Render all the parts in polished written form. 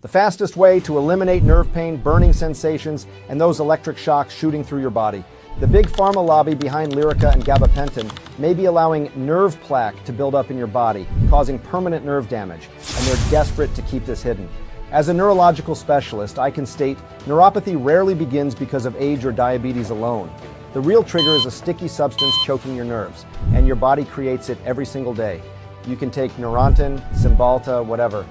The fastest way to eliminate nerve pain, burning sensations, and those electric shocks shooting through your body. The big pharma lobby behind Lyrica and gabapentin may be allowing nerve plaque to build up in your body, causing permanent nerve damage, and they're desperate to keep this hidden. As a neurological specialist, I can state neuropathy rarely begins because of age or diabetes alone. The real trigger is a sticky substance choking your nerves, and your body creates it every single day. You can take Neurontin, Cymbalta, whatever.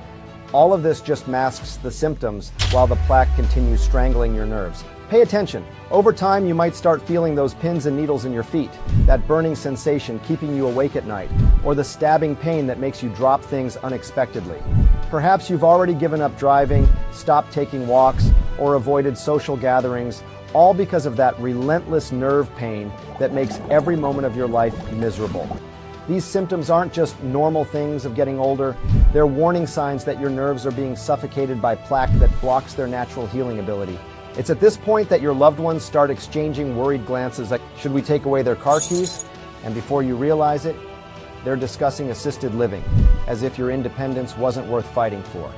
All of this just masks the symptoms while the plaque continues strangling your nerves. Pay attention. Over time, you might start feeling those pins and needles in your feet, that burning sensation keeping you awake at night, or the stabbing pain that makes you drop things unexpectedly. Perhaps you've already given up driving, stopped taking walks, or avoided social gatherings, all because of that relentless nerve pain that makes every moment of your life miserable. These symptoms aren't just normal things of getting older, they're warning signs that your nerves are being suffocated by plaque that blocks their natural healing ability. It's at this point that your loved ones start exchanging worried glances like, should we take away their car keys? And before you realize it, they're discussing assisted living, as if your independence wasn't worth fighting for.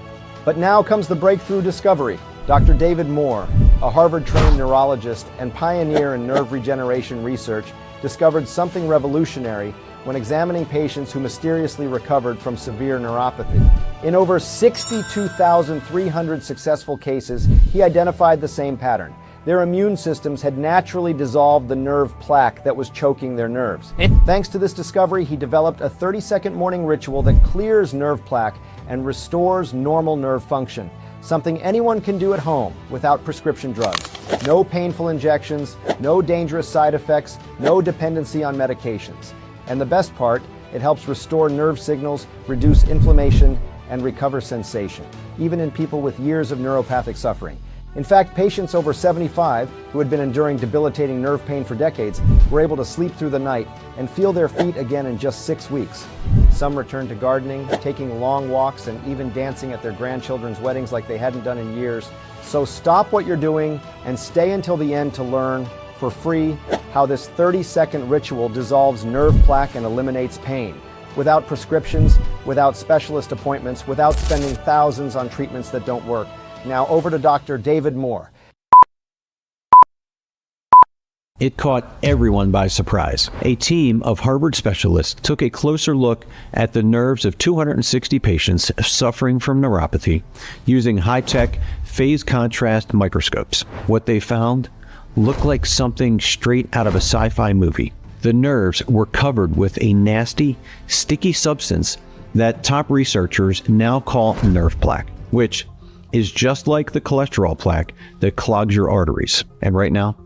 But now comes the breakthrough discovery. Dr. David Moore, a Harvard-trained neurologist and pioneer in nerve regeneration research, discovered something revolutionary when examining patients who mysteriously recovered from severe neuropathy. In over 62,300 successful cases, he identified the same pattern. Their immune systems had naturally dissolved the nerve plaque that was choking their nerves. Thanks to this discovery, he developed a 30-second morning ritual that clears nerve plaque and restores normal nerve function, something anyone can do at home without prescription drugs. No painful injections, no dangerous side effects, no dependency on medications. And the best part, it helps restore nerve signals, reduce inflammation, and recover sensation, even in people with years of neuropathic suffering. In fact, patients over 75 who had been enduring debilitating nerve pain for decades were able to sleep through the night and feel their feet again in just 6 weeks. Some returned to gardening, taking long walks, and even dancing at their grandchildren's weddings like they hadn't done in years. So stop what you're doing and stay until the end to learn for free how this 30-second ritual dissolves nerve plaque and eliminates pain, without prescriptions, without specialist appointments, without spending thousands on treatments that don't work. Now over to Dr. David Moore. It caught everyone by surprise. A team of Harvard specialists took a closer look at the nerves of 260 patients suffering from neuropathy using high-tech phase contrast microscopes. What they found looked like something straight out of a sci-fi movie. The nerves were covered with a nasty, sticky substance that top researchers now call nerve plaque, which is just like the cholesterol plaque that clogs your arteries. And right now,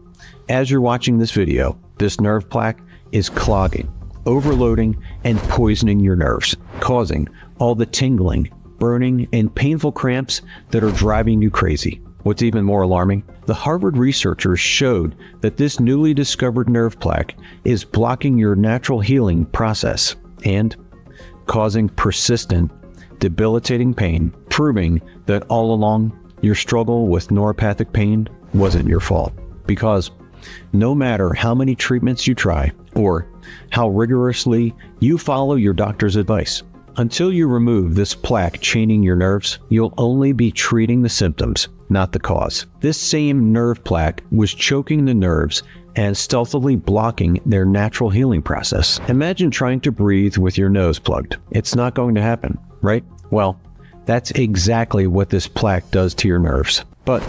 as you're watching this video, this nerve plaque is clogging, overloading, and poisoning your nerves, causing all the tingling, burning, and painful cramps that are driving you crazy. What's even more alarming, the Harvard researchers showed that this newly discovered nerve plaque is blocking your natural healing process and causing persistent, debilitating pain, proving that all along your struggle with neuropathic pain wasn't your fault. Because no matter how many treatments you try or how rigorously you follow your doctor's advice, until you remove this plaque chaining your nerves, you'll only be treating the symptoms, not the cause. This same nerve plaque was choking the nerves and stealthily blocking their natural healing process. Imagine trying to breathe with your nose plugged. It's not going to happen, right? Well, that's exactly what this plaque does to your nerves. But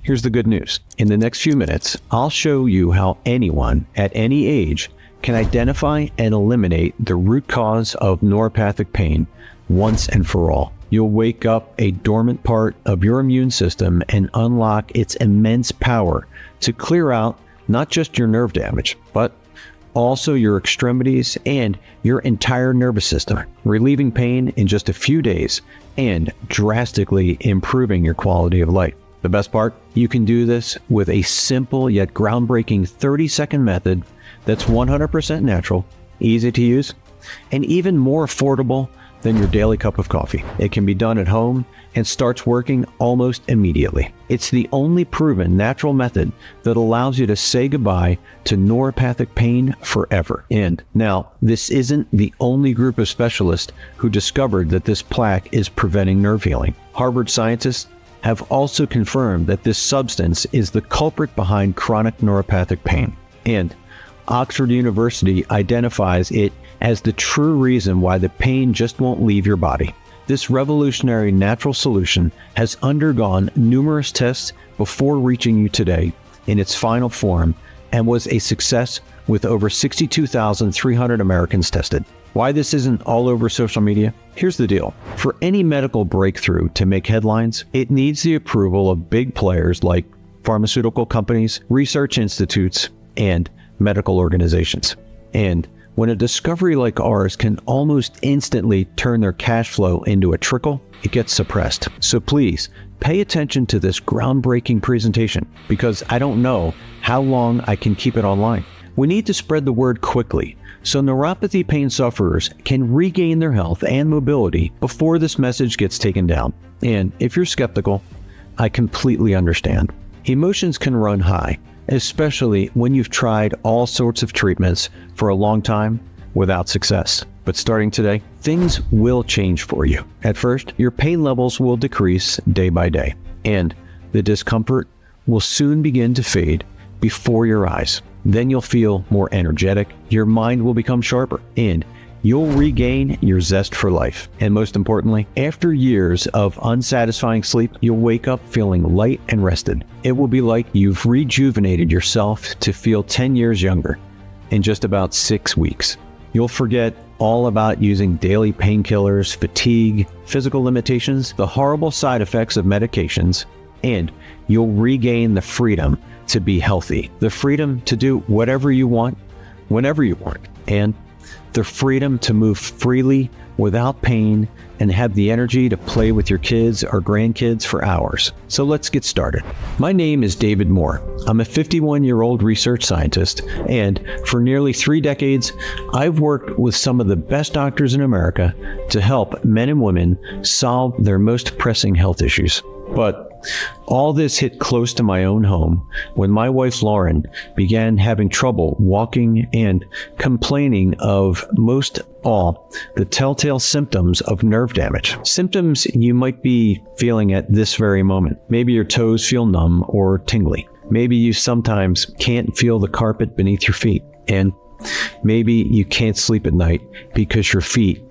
here's the good news. In the next few minutes, I'll show you how anyone at any age can identify and eliminate the root cause of neuropathic pain once and for all. You'll wake up a dormant part of your immune system and unlock its immense power to clear out not just your nerve damage, but also your extremities and your entire nervous system, relieving pain in just a few days and drastically improving your quality of life. The best part? You can do this with a simple yet groundbreaking 30-second method that's 100% natural, easy to use, and even more affordable than your daily cup of coffee. It can be done at home and starts working almost immediately. It's the only proven natural method that allows you to say goodbye to neuropathic pain forever. And now, this isn't the only group of specialists who discovered that this plaque is preventing nerve healing. Harvard scientists have also confirmed that this substance is the culprit behind chronic neuropathic pain. And Oxford University identifies it as the true reason why the pain just won't leave your body. This revolutionary natural solution has undergone numerous tests before reaching you today in its final form and was a success with over 62,300 Americans tested. Why this isn't all over social media? Here's the deal. For any medical breakthrough to make headlines, it needs the approval of big players like pharmaceutical companies, research institutes, and medical organizations. And when a discovery like ours can almost instantly turn their cash flow into a trickle, it gets suppressed. So please, pay attention to this groundbreaking presentation, because I don't know how long I can keep it online. We need to spread the word quickly so neuropathy pain sufferers can regain their health and mobility before this message gets taken down. And if you're skeptical, I completely understand. Emotions can run high, especially when you've tried all sorts of treatments for a long time without success. But starting today, things will change for you. At first, your pain levels will decrease day by day, and the discomfort will soon begin to fade before your eyes. Then you'll feel more energetic, your mind will become sharper, and you'll regain your zest for life. And most importantly, after years of unsatisfying sleep, you'll wake up feeling light and rested. It will be like you've rejuvenated yourself to feel 10 years younger in just about 6 weeks. You'll forget all about using daily painkillers, fatigue, physical limitations, the horrible side effects of medications, and you'll regain the freedom to be healthy, the freedom to do whatever you want, whenever you want, and the freedom to move freely without pain and have the energy to play with your kids or grandkids for hours. So let's get started. My name is David Moore. I'm a 51-year-old research scientist, and for nearly 3 decades, I've worked with some of the best doctors in America to help men and women solve their most pressing health issues. But all this hit close to my own home when my wife Lauren began having trouble walking and complaining of most all the telltale symptoms of nerve damage. Symptoms you might be feeling at this very moment. Maybe your toes feel numb or tingly. Maybe you sometimes can't feel the carpet beneath your feet. And maybe you can't sleep at night because your feet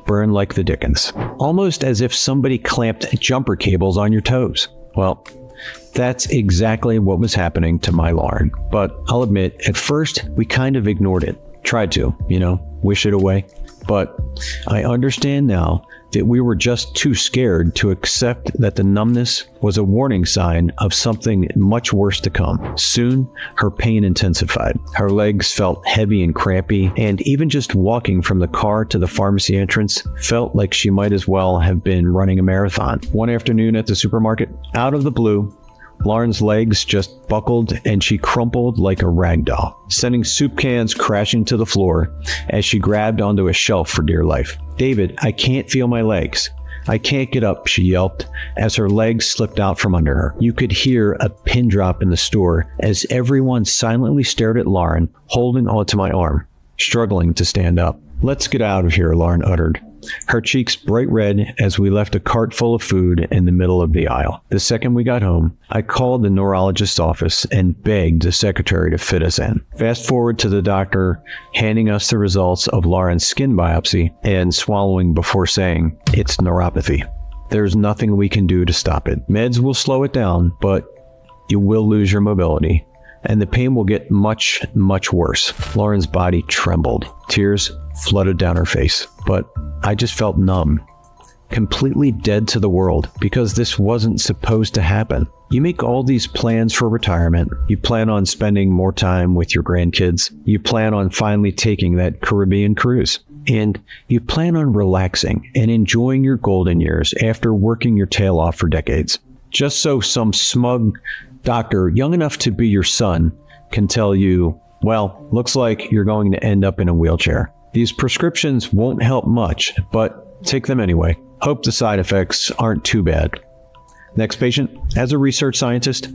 burn like the dickens. Almost as if somebody clamped jumper cables on your toes. Well, that's exactly what was happening to my Lauren. But I'll admit, at first, we kind of ignored it. Tried to, wish it away. But I understand now that we were just too scared to accept that the numbness was a warning sign of something much worse to come. Soon, her pain intensified. Her legs felt heavy and crampy, and even just walking from the car to the pharmacy entrance felt like she might as well have been running a marathon. One afternoon at the supermarket, out of the blue, Lauren's legs just buckled and she crumpled like a rag doll, sending soup cans crashing to the floor as she grabbed onto a shelf for dear life. "David, I can't feel my legs. I can't get up," she yelped as her legs slipped out from under her. You could hear a pin drop in the store as everyone silently stared at Lauren, holding onto my arm, struggling to stand up. "Let's get out of here," Lauren uttered, her cheeks bright red as we left a cart full of food in the middle of the aisle. The second we got home, I called the neurologist's office and begged the secretary to fit us in. Fast forward to the doctor handing us the results of Lauren's skin biopsy and swallowing before saying, "It's neuropathy. There's nothing we can do to stop it. Meds will slow it down, but you will lose your mobility, and the pain will get much, much worse." Lauren's body trembled. Tears flooded down her face, but I just felt numb, completely dead to the world, because this wasn't supposed to happen. You make all these plans for retirement. You plan on spending more time with your grandkids. You plan on finally taking that Caribbean cruise. And you plan on relaxing and enjoying your golden years after working your tail off for decades. Just so some smug doctor young enough to be your son can tell you, "Well, looks like you're going to end up in a wheelchair." These prescriptions won't help much, but take them anyway. Hope the side effects aren't too bad. Next patient. As a research scientist,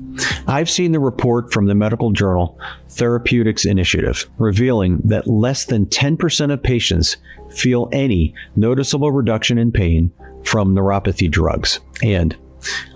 I've seen the report from the medical journal Therapeutics Initiative revealing that less than 10% of patients feel any noticeable reduction in pain from neuropathy drugs. And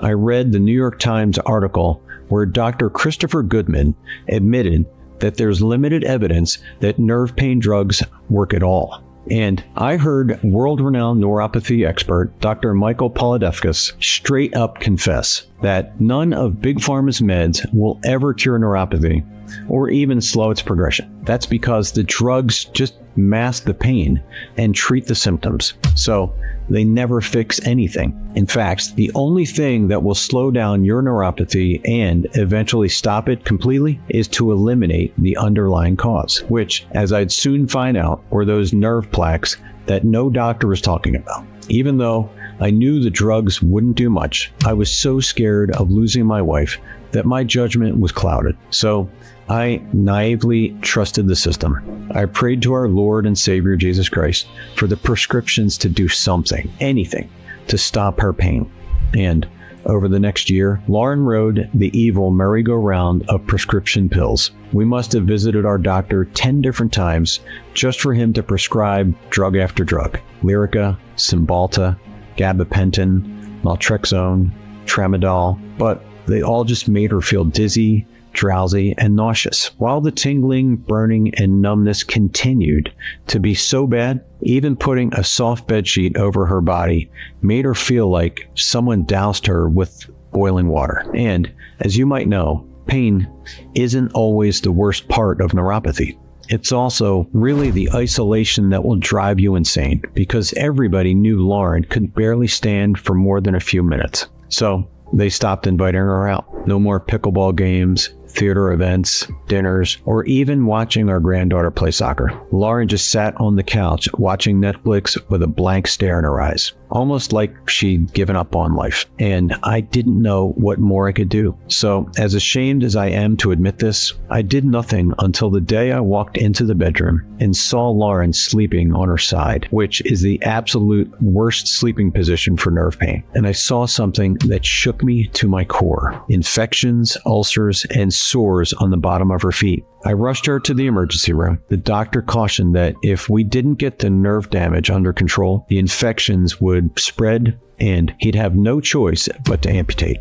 I read the New York Times article where Dr. Christopher Goodman admitted that there's limited evidence that nerve pain drugs work at all. And I heard world-renowned neuropathy expert Dr. Michael Polidevkis straight up confess that none of Big Pharma's meds will ever cure neuropathy or even slow its progression. That's because the drugs just mask the pain and treat the symptoms. So they never fix anything. In fact, the only thing that will slow down your neuropathy and eventually stop it completely is to eliminate the underlying cause, which, as I'd soon find out, were those nerve plaques that no doctor was talking about. Even though I knew the drugs wouldn't do much, I was so scared of losing my wife that my judgment was clouded. So I naively trusted the system. I prayed to our Lord and Savior Jesus Christ for the prescriptions to do something, anything, to stop her pain. And over the next year, Lauren rode the evil merry-go-round of prescription pills. We must have visited our doctor 10 different times just for him to prescribe drug after drug. Lyrica, Cymbalta, gabapentin, naltrexone, tramadol, but they all just made her feel dizzy, drowsy, and nauseous, while the tingling, burning, and numbness continued to be so bad, even putting a soft bedsheet over her body made her feel like someone doused her with boiling water. And, as you might know, pain isn't always the worst part of neuropathy. It's also really the isolation that will drive you insane, because everybody knew Lauren could barely stand for more than a few minutes. So they stopped inviting her out. No more pickleball games, theater events, dinners, or even watching our granddaughter play soccer. Lauren just sat on the couch watching Netflix with a blank stare in her eyes, almost like she'd given up on life. And I didn't know what more I could do. So, as ashamed as I am to admit this, I did nothing until the day I walked into the bedroom and saw Lauren sleeping on her side, which is the absolute worst sleeping position for nerve pain. And I saw something that shook me to my core: infections, ulcers, and sores on the bottom of her feet. I rushed her to the emergency room. The doctor cautioned that if we didn't get the nerve damage under control, the infections would spread and he'd have no choice but to amputate.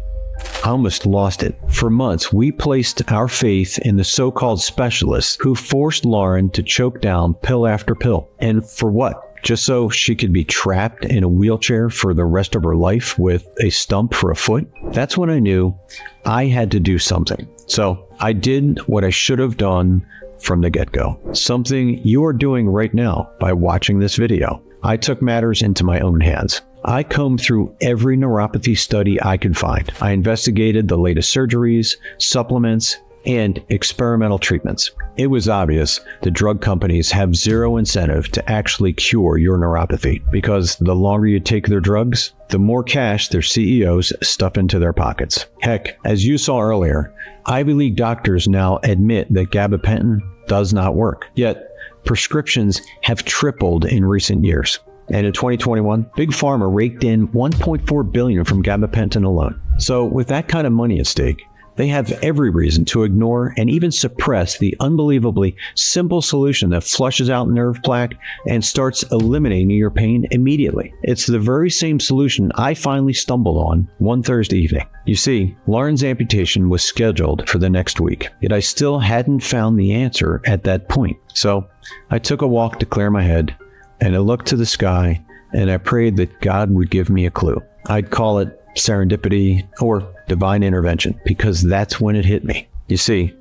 I almost lost it. For months, we placed our faith in the so-called specialists who forced Lauren to choke down pill after pill. And for what? Just so she could be trapped in a wheelchair for the rest of her life with a stump for a foot? That's when I knew I had to do something. So I did what I should have done from the get-go. Something you are doing right now by watching this video. I took matters into my own hands. I combed through every neuropathy study I could find. I investigated the latest surgeries, supplements, and experimental treatments. It was obvious the drug companies have zero incentive to actually cure your neuropathy, because the longer you take their drugs, the more cash their CEOs stuff into their pockets. Heck, as you saw earlier, Ivy League doctors now admit that gabapentin does not work. Yet, prescriptions have tripled in recent years. And in 2021, Big Pharma raked in $1.4 billion from gabapentin alone. So with that kind of money at stake, they have every reason to ignore and even suppress the unbelievably simple solution that flushes out nerve plaque and starts eliminating your pain immediately. It's the very same solution I finally stumbled on one Thursday evening. You see, Lauren's amputation was scheduled for the next week, yet I still hadn't found the answer at that point. So I took a walk to clear my head, and I looked to the sky, and I prayed that God would give me a clue. I'd call it serendipity or divine intervention, because that's when it hit me. You see,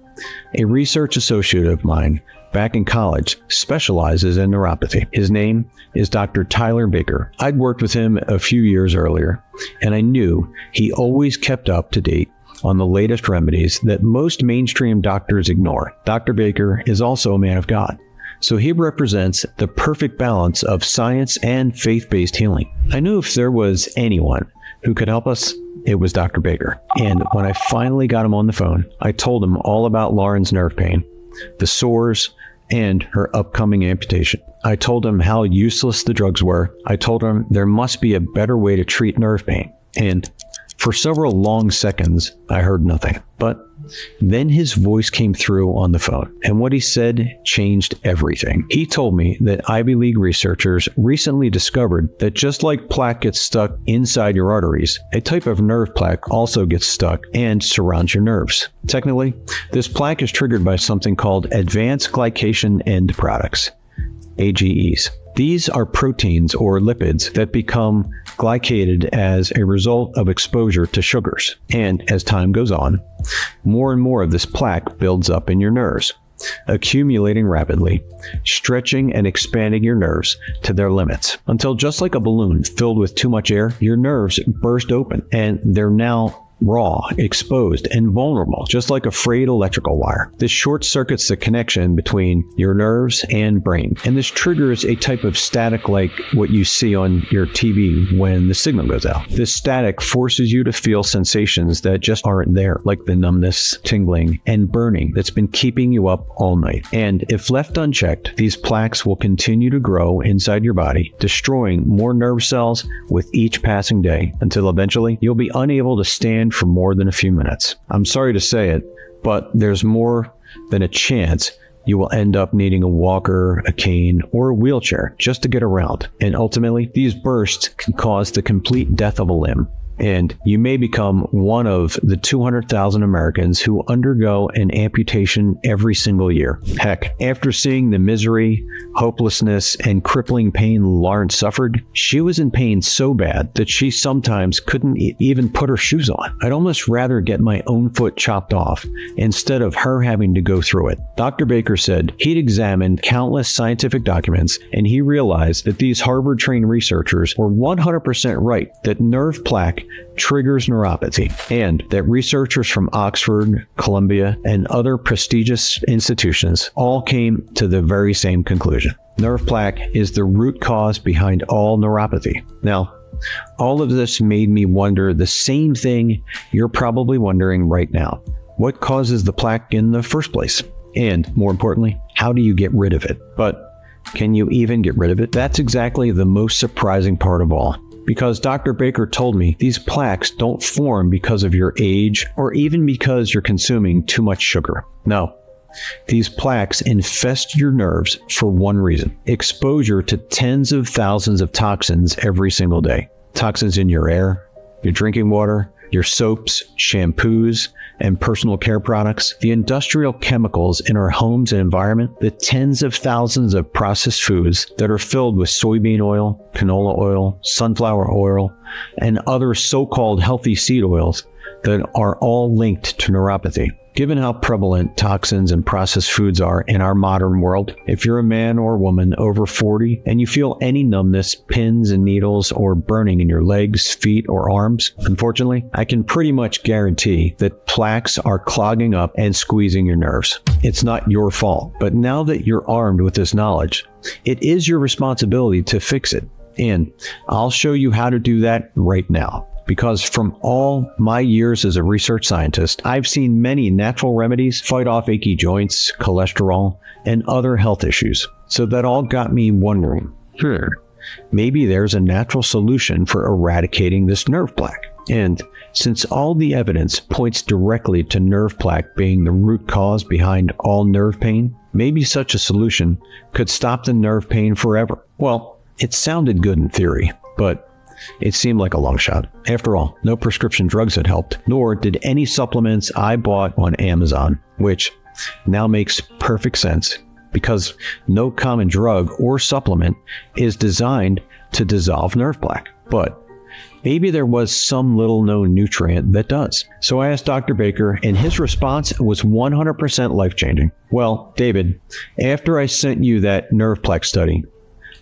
a research associate of mine back in college specializes in neuropathy. His name is Dr. Tyler Baker. I'd worked with him a few years earlier, and I knew he always kept up to date on the latest remedies that most mainstream doctors ignore. Dr. Baker is also a man of God, so he represents the perfect balance of science and faith-based healing. I knew if there was anyone who could help us, it was Dr. Baker. And when I finally got him on the phone, I told him all about Lauren's nerve pain, the sores, and her upcoming amputation. I told him how useless the drugs were. I told him there must be a better way to treat nerve pain. And for several long seconds, I heard nothing. But then his voice came through on the phone, and what he said changed everything. He told me that Ivy League researchers recently discovered that just like plaque gets stuck inside your arteries, a type of nerve plaque also gets stuck and surrounds your nerves. Technically, this plaque is triggered by something called advanced glycation end products, AGEs. These are proteins or lipids that become glycated as a result of exposure to sugars. And as time goes on, more and more of this plaque builds up in your nerves, accumulating rapidly, stretching and expanding your nerves to their limits, until just like a balloon filled with too much air, your nerves burst open and they're now raw, exposed, and vulnerable, just like a frayed electrical wire. This short circuits the connection between your nerves and brain, and this triggers a type of static like what you see on your TV when the signal goes out. This static forces you to feel sensations that just aren't there, like the numbness, tingling, and burning that's been keeping you up all night. And if left unchecked, these plaques will continue to grow inside your body, destroying more nerve cells with each passing day, until eventually you'll be unable to stand for more than a few minutes. I'm sorry to say it, but there's more than a chance you will end up needing a walker, a cane, or a wheelchair just to get around. And ultimately, these bursts can cause the complete death of a limb. And you may become one of the 200,000 Americans who undergo an amputation every single year. Heck, after seeing the misery, hopelessness, and crippling pain Lauren suffered, she was in pain so bad that she sometimes couldn't even put her shoes on. I'd almost rather get my own foot chopped off instead of her having to go through it. Dr. Baker said he'd examined countless scientific documents, and he realized that these Harvard-trained researchers were 100% right that nerve plaque triggers neuropathy, and that researchers from Oxford, Columbia, and other prestigious institutions all came to the very same conclusion. Nerve plaque is the root cause behind all neuropathy. Now, all of this made me wonder the same thing you're probably wondering right now. What causes the plaque in the first place? And more importantly, how do you get rid of it? But can you even get rid of it? That's exactly the most surprising part of all. Because Dr. Baker told me these plaques don't form because of your age or even because you're consuming too much sugar. No, these plaques infest your nerves for one reason: exposure to tens of thousands of toxins every single day. Toxins in your air, your drinking water, your soaps, shampoos, and personal care products, the industrial chemicals in our homes and environment, the tens of thousands of processed foods that are filled with soybean oil, canola oil, sunflower oil, and other so-called healthy seed oils that are all linked to neuropathy. Given how prevalent toxins and processed foods are in our modern world, if you're a man or woman over 40 and you feel any numbness, pins and needles, or burning in your legs, feet, or arms, unfortunately, I can pretty much guarantee that plaques are clogging up and squeezing your nerves. It's not your fault, but now that you're armed with this knowledge, it is your responsibility to fix it. And I'll show you how to do that right now. Because from all my years as a research scientist, I've seen many natural remedies fight off achy joints, cholesterol, and other health issues. So that all got me wondering, maybe there's a natural solution for eradicating this nerve plaque. And since all the evidence points directly to nerve plaque being the root cause behind all nerve pain, maybe such a solution could stop the nerve pain forever. Well, it sounded good in theory, but it seemed like a long shot. After all, no prescription drugs had helped, nor did any supplements I bought on Amazon, which now makes perfect sense because no common drug or supplement is designed to dissolve nerve plaque. But maybe there was some little known nutrient that does. So I asked Dr. Baker, and his response was 100% life-changing. Well, David, after I sent you that nerve plaque study,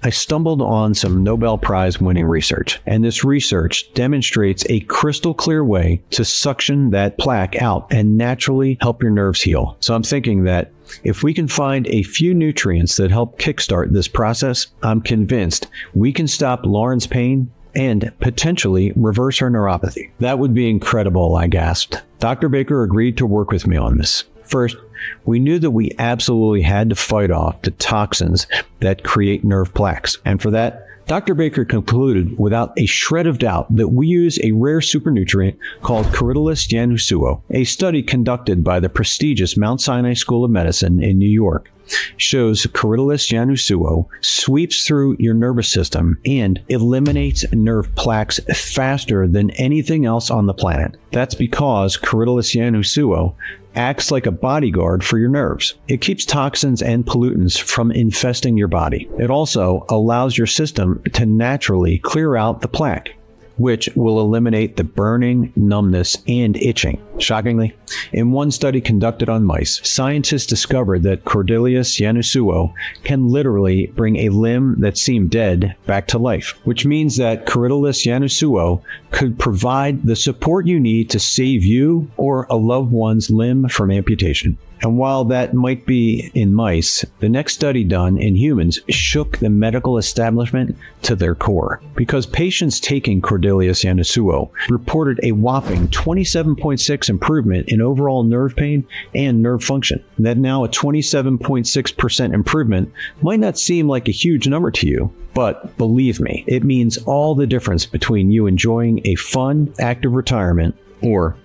I stumbled on some Nobel Prize winning research, and this research demonstrates a crystal clear way to suction that plaque out and naturally help your nerves heal. So I'm thinking that if we can find a few nutrients that help kickstart this process, I'm convinced we can stop Lauren's pain and potentially reverse her neuropathy. That would be incredible, I gasped. Dr. Baker agreed to work with me on this. First, we knew that we absolutely had to fight off the toxins that create nerve plaques. And for that, Dr. Baker concluded without a shred of doubt that we use a rare supernutrient called Corydalis yanusua. A study conducted by the prestigious Mount Sinai School of Medicine in New York shows Corydalis yanusua sweeps through your nervous system and eliminates nerve plaques faster than anything else on the planet. That's because Corydalis yanusua acts like a bodyguard for your nerves. It keeps toxins and pollutants from infesting your body. It also allows your system to naturally clear out the plaque, which will eliminate the burning, numbness, and itching. Shockingly, in one study conducted on mice, scientists discovered that Corydalis yanusua can literally bring a limb that seemed dead back to life, which means that Corydalis yanusua could provide the support you need to save you or a loved one's limb from amputation. And while that might be in mice, the next study done in humans shook the medical establishment to their core, because patients taking Corydalis yanusua reported a whopping 27.6 improvement in overall nerve pain and nerve function. That now a 27.6% improvement might not seem like a huge number to you, but believe me, it means all the difference between you enjoying a fun, active retirement or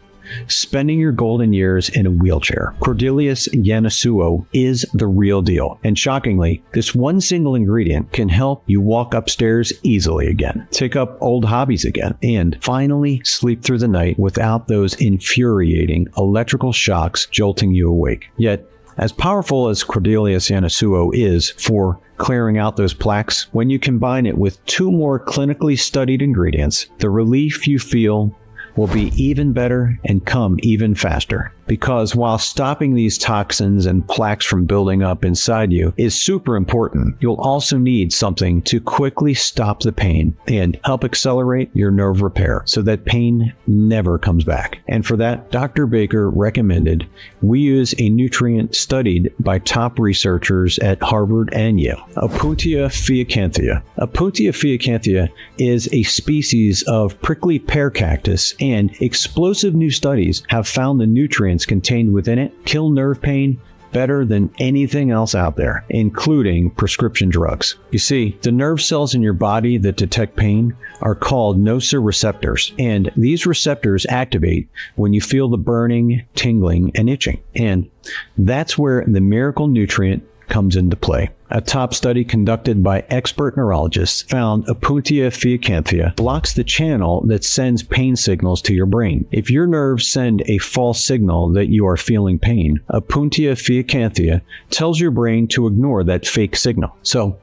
spending your golden years in a wheelchair. Corydalis yanusua is the real deal. And shockingly, this one single ingredient can help you walk upstairs easily again, take up old hobbies again, and finally sleep through the night without those infuriating electrical shocks jolting you awake. Yet, as powerful as Corydalis yanusua is for clearing out those plaques, when you combine it with two more clinically studied ingredients, the relief you feel will be even better and come even faster. Because while stopping these toxins and plaques from building up inside you is super important, you'll also need something to quickly stop the pain and help accelerate your nerve repair so that pain never comes back. And for that, Dr. Baker recommended we use a nutrient studied by top researchers at Harvard and Yale, Opuntia fiacanthia. Opuntia fiacanthia is a species of prickly pear cactus, and explosive new studies have found the nutrients contained within it kill nerve pain better than anything else out there, including prescription drugs. You see, the nerve cells in your body that detect pain are called nociceptors, and these receptors activate when you feel the burning, tingling, and itching. And that's where the miracle nutrient comes into play. A top study conducted by expert neurologists found Opuntia fiacanthia blocks the channel that sends pain signals to your brain. If your nerves send a false signal that you are feeling pain, Opuntia fiacanthia tells your brain to ignore that fake signal. So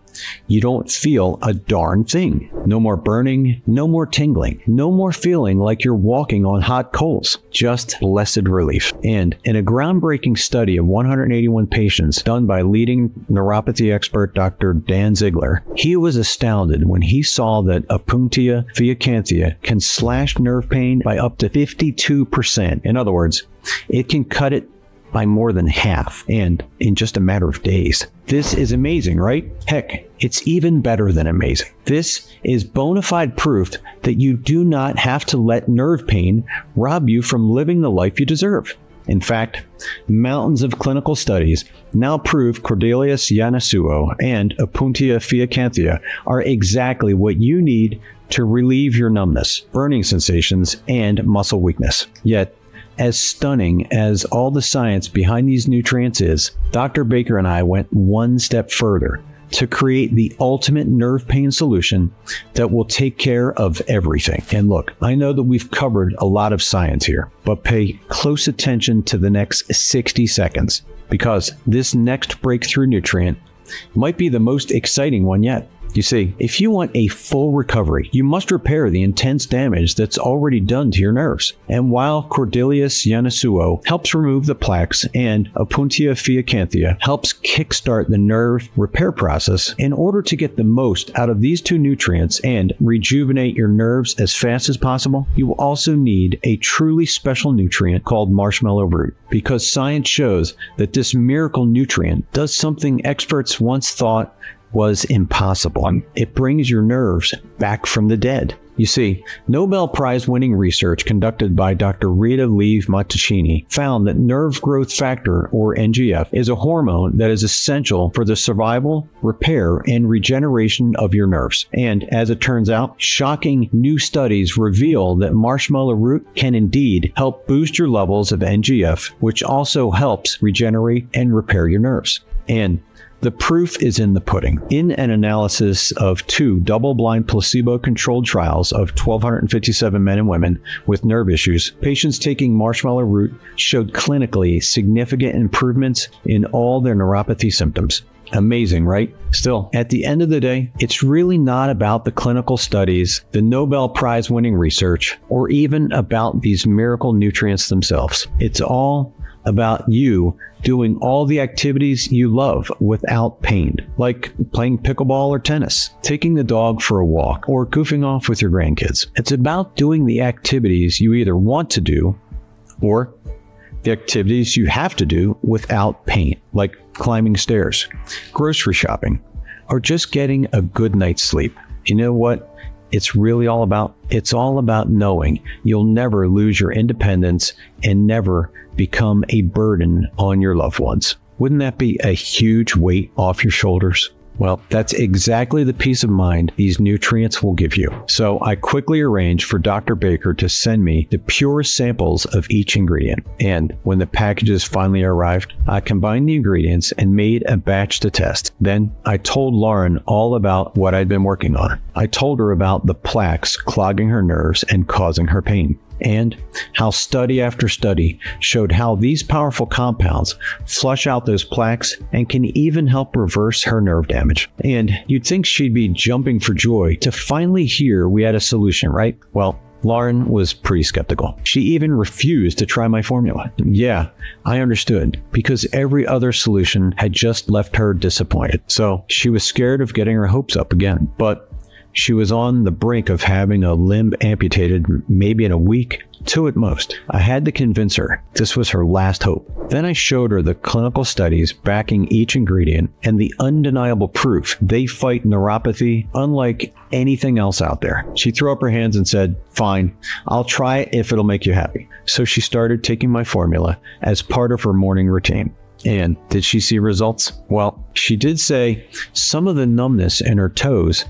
you don't feel a darn thing. No more burning, no more tingling, no more feeling like you're walking on hot coals. Just blessed relief. And in a groundbreaking study of 181 patients done by leading neuropathy expert Dr. Dan Ziegler, he was astounded when he saw that Opuntia fiacanthia can slash nerve pain by up to 52%. In other words, it can cut it by more than half, and in just a matter of days. This is amazing, right? Heck, it's even better than amazing. This is bona fide proof that you do not have to let nerve pain rob you from living the life you deserve. In fact, mountains of clinical studies now prove Corydalis yanusua and Opuntia fiacanthia are exactly what you need to relieve your numbness, burning sensations, and muscle weakness. Yet, as stunning as all the science behind these nutrients is, Dr. Baker and I went one step further to create the ultimate nerve pain solution that will take care of everything. And look, I know that we've covered a lot of science here, but pay close attention to the next 60 seconds, because this next breakthrough nutrient might be the most exciting one yet. You see, if you want a full recovery, you must repair the intense damage that's already done to your nerves. And while Corydalis yanusua helps remove the plaques and Opuntia fiacanthia helps kickstart the nerve repair process, in order to get the most out of these two nutrients and rejuvenate your nerves as fast as possible, you will also need a truly special nutrient called marshmallow root, because science shows that this miracle nutrient does something experts once thought was impossible. It brings your nerves back from the dead. You see, Nobel Prize-winning research conducted by Dr. Rita Leigh-Montalcini found that nerve growth factor, or NGF, is a hormone that is essential for the survival, repair, and regeneration of your nerves. And as it turns out, shocking new studies reveal that marshmallow root can indeed help boost your levels of NGF, which also helps regenerate and repair your nerves. And the proof is in the pudding. In an analysis of 2 double-blind placebo-controlled trials of 1,257 men and women with nerve issues, patients taking marshmallow root showed clinically significant improvements in all their neuropathy symptoms. Amazing, right? Still, at the end of the day, it's really not about the clinical studies, the Nobel Prize-winning research, or even about these miracle nutrients themselves. It's all about you doing all the activities you love without pain, like playing pickleball or tennis, taking the dog for a walk, or goofing off with your grandkids. It's about doing the activities you either want to do or the activities you have to do without pain, like climbing stairs, grocery shopping, or just getting a good night's sleep. You know what it's really all about? It's all about knowing you'll never lose your independence and never become a burden on your loved ones. Wouldn't that be a huge weight off your shoulders? Well, that's exactly the peace of mind these nutrients will give you. So I quickly arranged for Dr. Baker to send me the purest samples of each ingredient. And when the packages finally arrived, I combined the ingredients and made a batch to test. Then I told Lauren all about what I'd been working on. I told her about the plaques clogging her nerves and causing her pain, and how study after study showed how these powerful compounds flush out those plaques and can even help reverse her nerve damage. And you'd think she'd be jumping for joy to finally hear we had a solution, right? Well, Lauren was pretty skeptical. She even refused to try my formula. Yeah, I understood, because every other solution had just left her disappointed. So she was scared of getting her hopes up again. But she was on the brink of having a limb amputated maybe in a week, 2 at most. I had to convince her this was her last hope. Then I showed her the clinical studies backing each ingredient and the undeniable proof they fight neuropathy unlike anything else out there. She threw up her hands and said, "Fine, I'll try it if it'll make you happy." So she started taking my formula as part of her morning routine. And did she see results? Well, she did say some of the numbness in her toes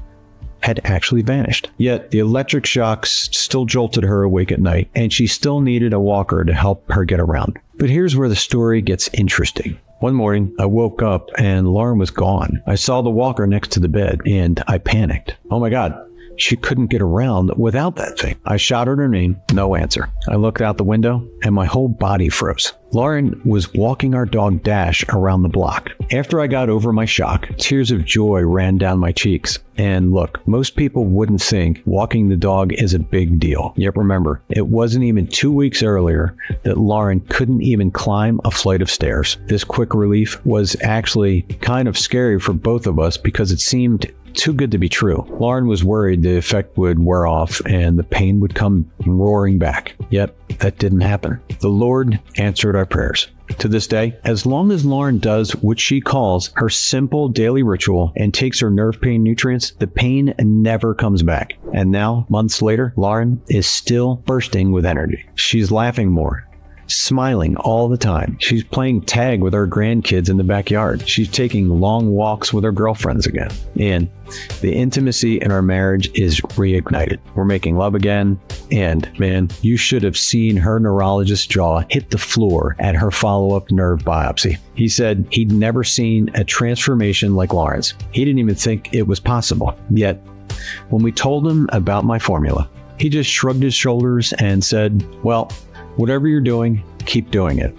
had actually vanished. Yet the electric shocks still jolted her awake at night, and she still needed a walker to help her get around. But here's where the story gets interesting. One morning, I woke up and Lauren was gone. I saw the walker next to the bed and I panicked. Oh my God, she couldn't get around without that thing. I shouted her name, no answer. I looked out the window and my whole body froze. Lauren was walking our dog Dash around the block. After I got over my shock, tears of joy ran down my cheeks. And look, most people wouldn't think walking the dog is a big deal. Yet remember, it wasn't even 2 weeks earlier that Lauren couldn't even climb a flight of stairs. This quick relief was actually kind of scary for both of us because it seemed too good to be true. Lauren was worried the effect would wear off and the pain would come roaring back. Yet that didn't happen. The Lord answered our prayers. To this day, as long as Lauren does what she calls her simple daily ritual and takes her nerve pain nutrients, the pain never comes back. And now, months later, Lauren is still bursting with energy. She's laughing more, smiling all the time. She's playing tag with her grandkids in the backyard. She's taking long walks with her girlfriends again. And the intimacy in our marriage is reignited. We're making love again. And man, you should have seen her neurologist's jaw hit the floor at her follow-up nerve biopsy. He said he'd never seen a transformation like Lauren's. He didn't even think it was possible. Yet, when we told him about my formula, he just shrugged his shoulders and said, "Well, whatever you're doing, keep doing it.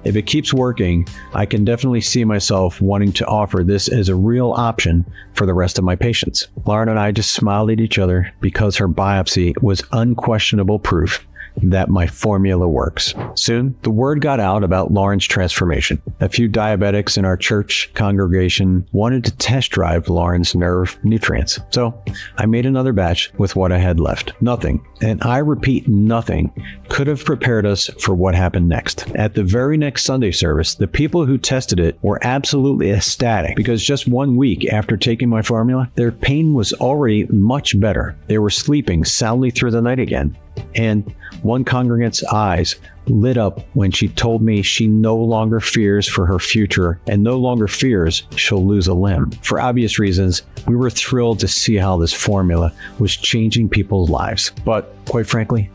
If it keeps working, I can definitely see myself wanting to offer this as a real option for the rest of my patients." Lauren and I just smiled at each other because her biopsy was unquestionable proof that my formula works. Soon, the word got out about Lauren's transformation. A few diabetics in our church congregation wanted to test drive Lauren's nerve nutrients. So I made another batch with what I had left. Nothing, and I repeat nothing, could have prepared us for what happened next. At the very next Sunday service, the people who tested it were absolutely ecstatic because just 1 week after taking my formula, their pain was already much better. They were sleeping soundly through the night again. And one congregant's eyes lit up when she told me she no longer fears for her future and no longer fears she'll lose a limb. For obvious reasons, we were thrilled to see how this formula was changing people's lives. But quite frankly,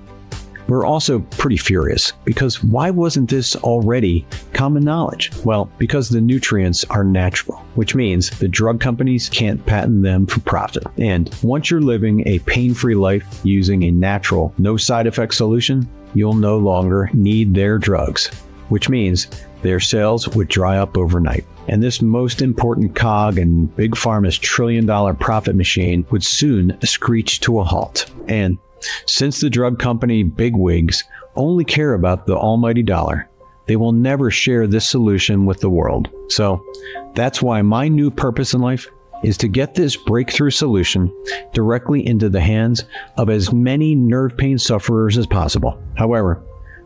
we're also pretty furious because why wasn't this already common knowledge? Well, because the nutrients are natural, which means the drug companies can't patent them for profit. And once you're living a pain-free life using a natural, no side effect solution, you'll no longer need their drugs, which means their sales would dry up overnight. And this most important cog in Big Pharma's trillion-dollar profit machine would soon screech to a halt. And since the drug company bigwigs only care about the almighty dollar, they will never share this solution with the world. So that's why my new purpose in life is to get this breakthrough solution directly into the hands of as many nerve pain sufferers as possible. However,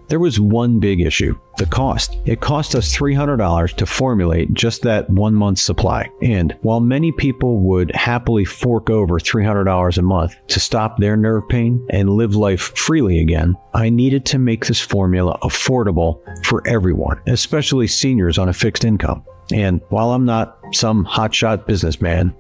there was one big issue: the cost. It cost us $300 to formulate just that 1 month's supply. And while many people would happily fork over $300 a month to stop their nerve pain and live life freely again, I needed to make this formula affordable for everyone, especially seniors on a fixed income. And while I'm not some hotshot businessman,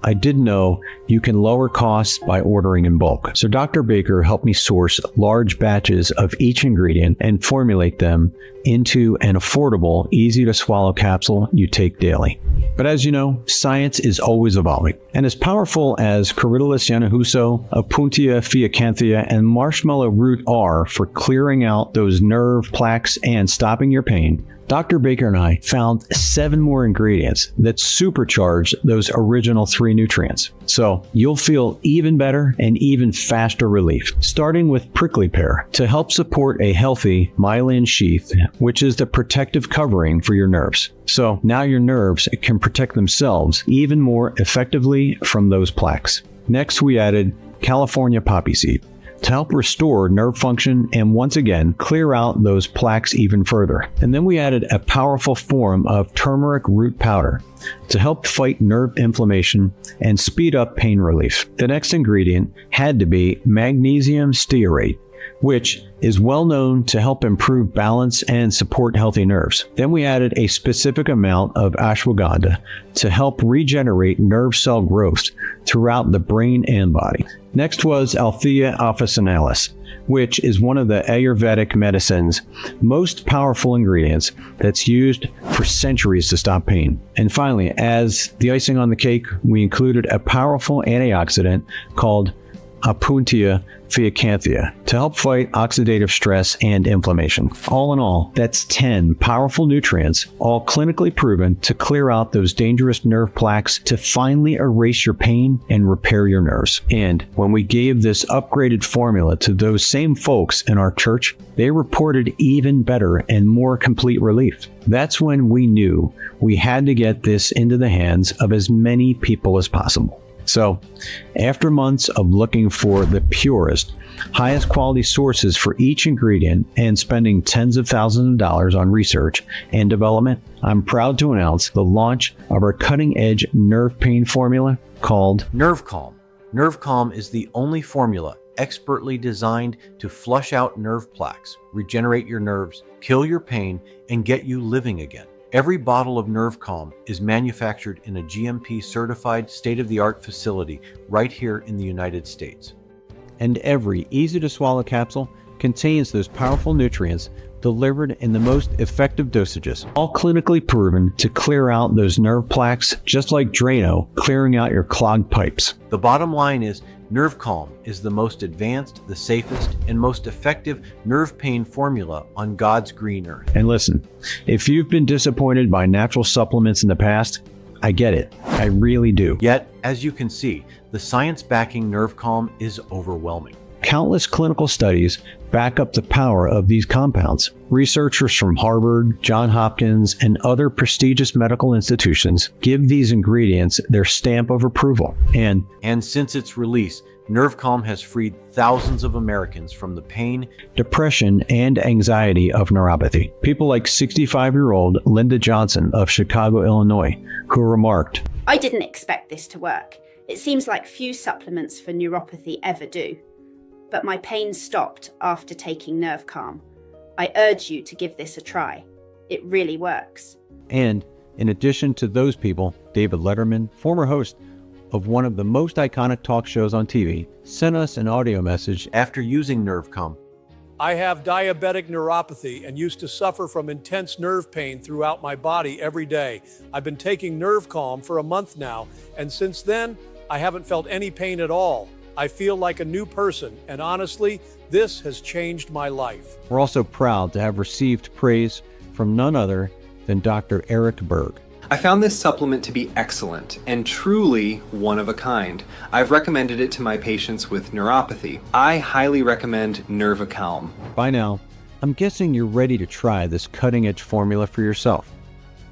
I did know you can lower costs by ordering in bulk. So Dr. Baker helped me source large batches of each ingredient and formulate them into an affordable, easy to swallow capsule you take daily. But as you know, science is always evolving. And as powerful as Corydalus yanahuso, Opuntia fiacanthia, and marshmallow root are for clearing out those nerve plaques and stopping your pain, Dr. Baker and I found 7 more ingredients that supercharge those original 3 nutrients. So you'll feel even better and even faster relief, starting with prickly pear to help support a healthy myelin sheath, which is the protective covering for your nerves. So now your nerves can protect themselves even more effectively from those plaques. Next, we added California poppy seed to help restore nerve function and once again clear out those plaques even further. And then we added a powerful form of turmeric root powder to help fight nerve inflammation and speed up pain relief. The next ingredient had to be magnesium stearate, which is well known to help improve balance and support healthy nerves. Then we added a specific amount of ashwagandha to help regenerate nerve cell growth throughout the brain and body. Next was Althea officinalis, which is one of the Ayurvedic medicine's most powerful ingredients that's used for centuries to stop pain. And finally, as the icing on the cake, we included a powerful antioxidant called Opuntia fiacanthia to help fight oxidative stress and inflammation. All in all, that's 10 powerful nutrients, all clinically proven to clear out those dangerous nerve plaques to finally erase your pain and repair your nerves. And when we gave this upgraded formula to those same folks in our church, they reported even better and more complete relief. That's when we knew we had to get this into the hands of as many people as possible. So, after months of looking for the purest, highest quality sources for each ingredient and spending tens of thousands of dollars on research and development, I'm proud to announce the launch of our cutting-edge nerve pain formula called Nerve Calm. Nerve Calm is the only formula expertly designed to flush out nerve plaques, regenerate your nerves, kill your pain, and get you living again. Every bottle of Nerve Calm is manufactured in a GMP-certified state-of-the-art facility right here in the United States. And every easy-to-swallow capsule contains those powerful nutrients delivered in the most effective dosages, all clinically proven to clear out those nerve plaques, just like Drano clearing out your clogged pipes. The bottom line is Nerve Calm is the most advanced, the safest, and most effective nerve pain formula on God's green earth. And listen, if you've been disappointed by natural supplements in the past, I get it. I really do. Yet, as you can see, the science backing Nerve Calm is overwhelming. Countless clinical studies back up the power of these compounds. Researchers from Harvard, Johns Hopkins, and other prestigious medical institutions give these ingredients their stamp of approval. And since its release, Nerve Calm has freed thousands of Americans from the pain, depression, and anxiety of neuropathy. People like 65-year-old Linda Johnson of Chicago, Illinois, who remarked, "I didn't expect this to work. It seems like few supplements for neuropathy ever do. But my pain stopped after taking Nerve Calm. I urge you to give this a try. It really works." And in addition to those people, David Letterman, former host of one of the most iconic talk shows on TV, sent us an audio message after using Nerve Calm. "I have diabetic neuropathy and used to suffer from intense nerve pain throughout my body every day. I've been taking Nerve Calm for a month now, and since then, I haven't felt any pain at all. I feel like a new person, and honestly, this has changed my life." We're also proud to have received praise from none other than Dr. Eric Berg. I found this supplement to be excellent and truly one of a kind. I've recommended it to my patients with neuropathy. I highly recommend NervaCalm. By now, I'm guessing you're ready to try this cutting-edge formula for yourself.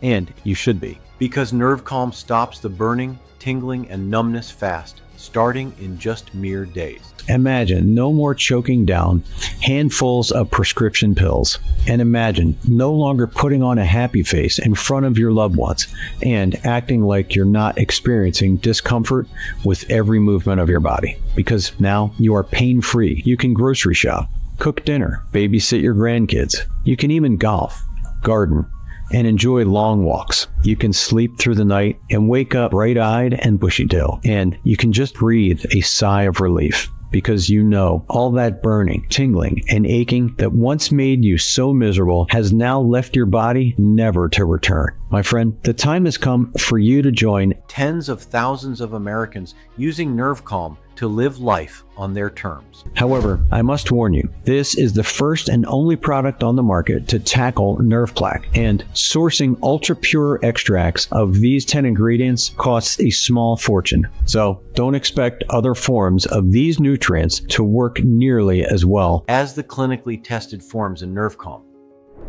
And you should be. Because Nerve Calm stops the burning, tingling, and numbness fast, starting in just mere days. Imagine no more choking down handfuls of prescription pills. And imagine no longer putting on a happy face in front of your loved ones and acting like you're not experiencing discomfort with every movement of your body. Because now you are pain-free. You can grocery shop, cook dinner, babysit your grandkids. You can even golf, garden, and enjoy long walks. You can sleep through the night and wake up bright-eyed and bushy-tailed. And you can just breathe a sigh of relief, because you know all that burning, tingling, and aching that once made you so miserable has now left your body never to return. My friend, the time has come for you to join tens of thousands of Americans using Nerve Calm to live life on their terms. However, I must warn you, this is the first and only product on the market to tackle nerve plaque, and sourcing ultra-pure extracts of these 10 ingredients costs a small fortune. So don't expect other forms of these nutrients to work nearly as well as the clinically tested forms in Nerve Calm.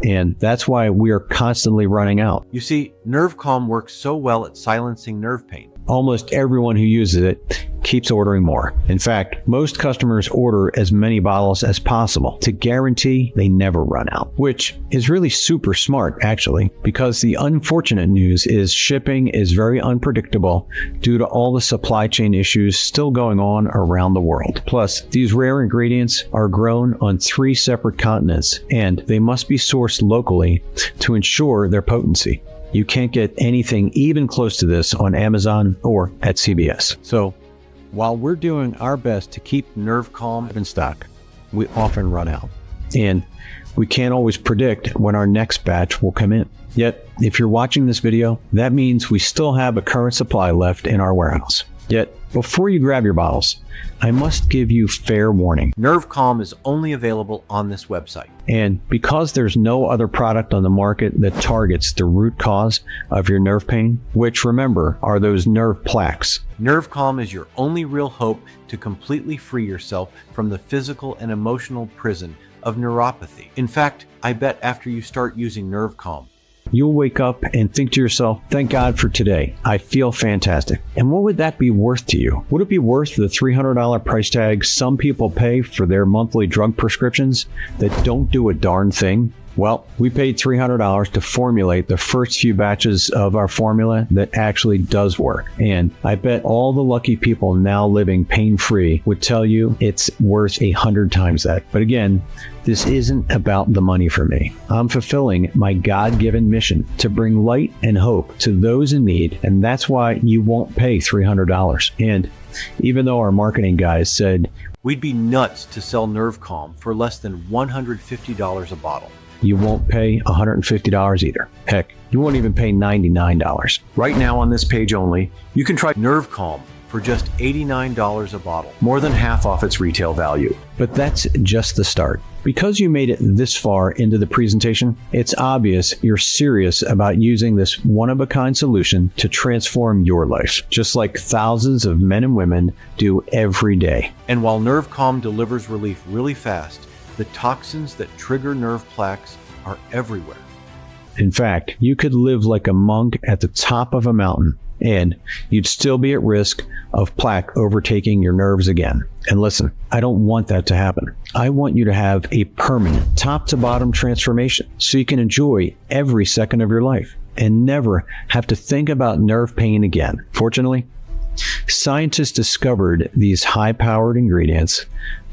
And that's why we are constantly running out. You see, Nerve Calm works so well at silencing nerve pain. Almost everyone who uses it keeps ordering more. In fact, most customers order as many bottles as possible to guarantee they never run out, which is really super smart, actually, because the unfortunate news is shipping is very unpredictable due to all the supply chain issues still going on around the world. Plus, these rare ingredients are grown on 3 separate continents, and they must be sourced locally to ensure their potency. You can't get anything even close to this on Amazon or at CVS. So, while we're doing our best to keep Nerve Calm in stock, we often run out. And we can't always predict when our next batch will come in. Yet, if you're watching this video, that means we still have a current supply left in our warehouse. Yet, before you grab your bottles, I must give you fair warning. Nerve Calm is only available on this website. And because there's no other product on the market that targets the root cause of your nerve pain, which remember are those nerve plaques, Nerve Calm is your only real hope to completely free yourself from the physical and emotional prison of neuropathy. In fact, I bet after you start using Nerve Calm, you'll wake up and think to yourself, thank God for today. I feel fantastic. And what would that be worth to you? Would it be worth the $300 price tag some people pay for their monthly drug prescriptions that don't do a darn thing? Well, we paid $300 to formulate the first few batches of our formula that actually does work. And I bet all the lucky people now living pain-free would tell you it's worth 100 times that. But again, this isn't about the money for me. I'm fulfilling my God-given mission to bring light and hope to those in need, and that's why you won't pay $300. And even though our marketing guys said, we'd be nuts to sell Nerve Calm for less than $150 a bottle, you won't pay $150 either. Heck, you won't even pay $99. Right now on this page only, you can try Nerve Calm for just $89 a bottle, more than half off its retail value. But that's just the start. Because you made it this far into the presentation, it's obvious you're serious about using this one-of-a-kind solution to transform your life, just like thousands of men and women do every day. And while Nerve Calm delivers relief really fast, the toxins that trigger nerve plaques are everywhere. In fact, you could live like a monk at the top of a mountain, and you'd still be at risk of plaque overtaking your nerves again. And listen, I don't want that to happen. I want you to have a permanent top to bottom transformation so you can enjoy every second of your life and never have to think about nerve pain again. Fortunately, scientists discovered these high-powered ingredients